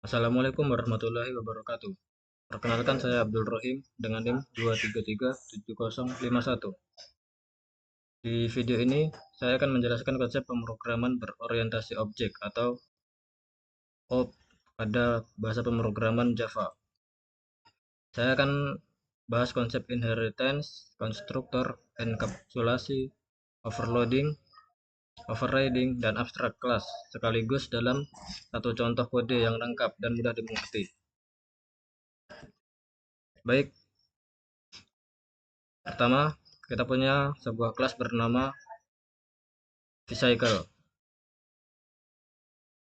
Assalamualaikum warahmatullahi wabarakatuh. Perkenalkan saya Abdul Rohim dengan NIM 2337051. Di video ini saya akan menjelaskan konsep pemrograman berorientasi objek atau OOP pada bahasa pemrograman Java. Saya akan bahas konsep inheritance, konstruktor, enkapsulasi, overloading, overriding, dan abstract class sekaligus dalam satu contoh kode yang lengkap dan mudah dimengerti. Baik, pertama, kita punya sebuah kelas bernama Vcycle.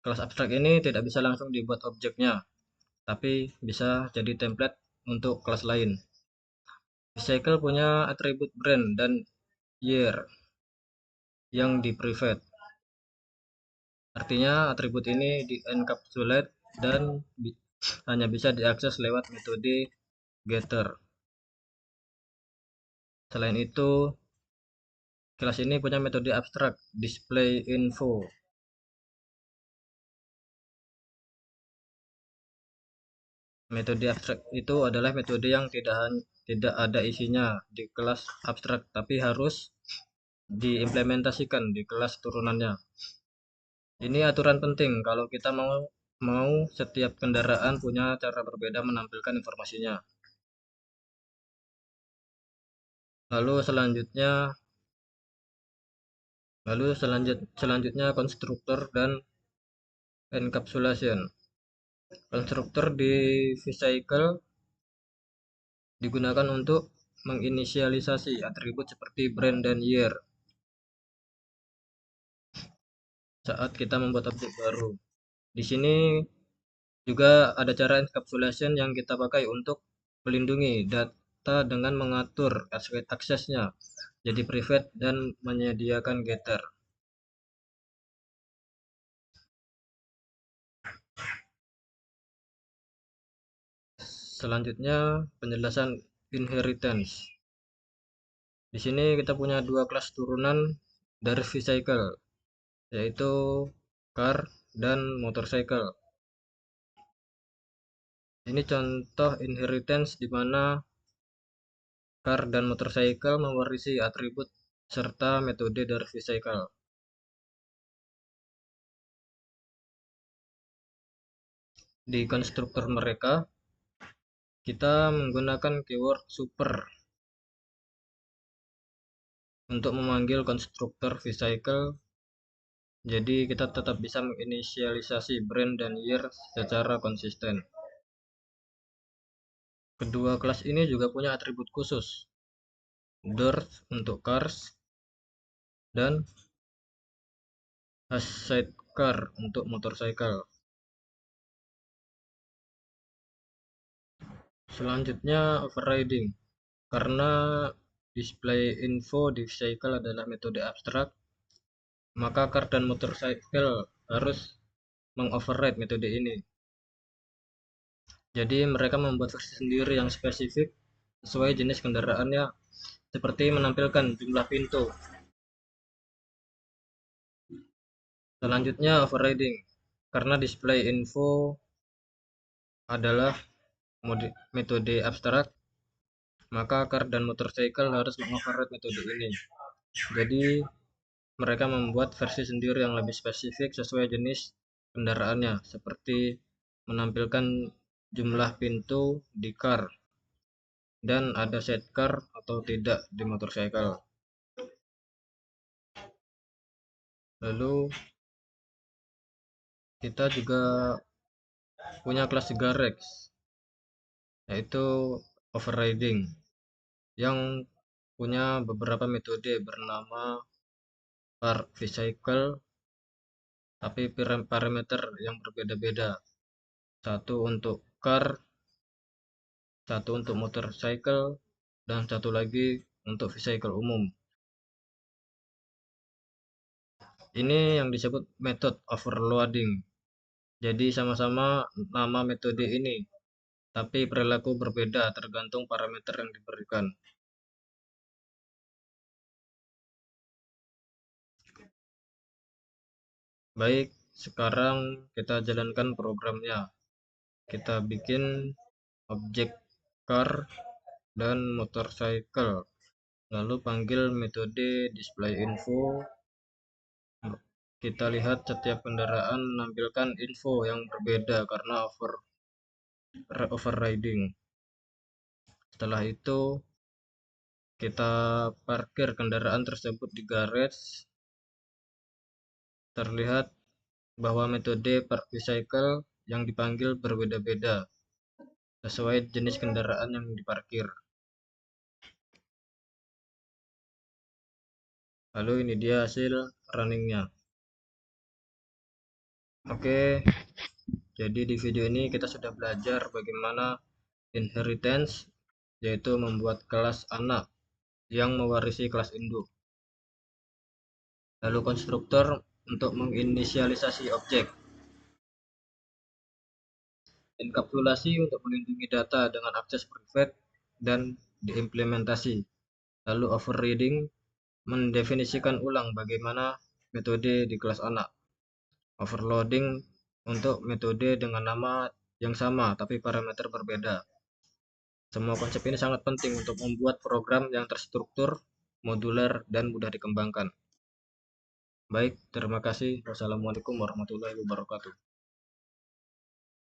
Kelas abstrak ini tidak bisa langsung dibuat objeknya, tapi bisa jadi template untuk kelas lain. Vcycle punya atribut brand dan year yang di private. Artinya atribut ini di encapsulate dan hanya bisa diakses lewat metode getter. Selain itu, kelas ini punya metode abstrak display info. Metode abstrak itu adalah metode yang tidak ada isinya di kelas abstrak, tapi harus diimplementasikan di kelas turunannya. Ini aturan penting kalau kita mau setiap kendaraan punya cara berbeda menampilkan informasinya. Lalu selanjutnya konstruktor dan encapsulation. Konstruktor di Vcycle digunakan untuk menginisialisasi atribut seperti brand dan year saat kita membuat objek baru. Di sini juga ada cara encapsulation yang kita pakai untuk melindungi data dengan mengatur aksesnya jadi private dan menyediakan getter. Selanjutnya penjelasan inheritance. Di sini kita punya dua kelas turunan dari Vcycle, yaitu car dan motorcycle. Ini contoh inheritance di mana car dan motorcycle mewarisi atribut serta metode dari Vcycle. Di konstruktor mereka, kita menggunakan keyword super untuk memanggil konstruktor Vcycle. Jadi kita tetap bisa menginisialisasi brand dan year secara konsisten. Kedua kelas ini juga punya atribut khusus. Dirt untuk cars dan sidecar untuk motorcycle. Selanjutnya overriding. Karena display info di Vcycle adalah metode abstrak, maka car dan motorcycle harus mengoverride metode ini. Jadi mereka membuat versi sendiri yang spesifik sesuai jenis kendaraannya, seperti menampilkan jumlah pintu. Selanjutnya overriding. Karena display info adalah metode abstrak, maka car dan motorcycle harus mengoverride metode ini. Jadi mereka membuat versi sendiri yang lebih spesifik sesuai jenis kendaraannya, seperti menampilkan jumlah pintu di car dan ada sidecar atau tidak di motorcycle. Lalu kita juga punya kelas Garex, yaitu overriding, yang punya beberapa metode bernama Vcycle, tapi parameter yang berbeda-beda. Satu untuk car, satu untuk motorcycle, dan satu lagi untuk Vcycle umum. Ini yang disebut method overloading. Jadi sama-sama nama metode ini, tapi perilaku berbeda tergantung parameter yang diberikan. Baik, sekarang kita jalankan programnya. kita bikin objek car dan motorcycle, lalu panggil metode display info. Kita lihat setiap kendaraan menampilkan info yang berbeda karena overriding. Setelah itu kita parkir kendaraan tersebut di garage. Terlihat bahwa metode park vehicle yang dipanggil berbeda-beda sesuai jenis kendaraan yang diparkir. Lalu ini dia hasil runningnya. Oke, jadi di video ini kita sudah belajar bagaimana inheritance, yaitu membuat kelas anak yang mewarisi kelas induk. Lalu konstruktor untuk menginisialisasi objek. Enkapsulasi untuk melindungi data dengan akses private dan diimplementasi. Lalu overriding mendefinisikan ulang bagaimana metode di kelas anak. Overloading untuk metode dengan nama yang sama tapi parameter berbeda. Semua konsep ini sangat penting untuk membuat program yang terstruktur, modular, dan mudah dikembangkan. Baik, terima kasih. Wassalamualaikum warahmatullahi wabarakatuh.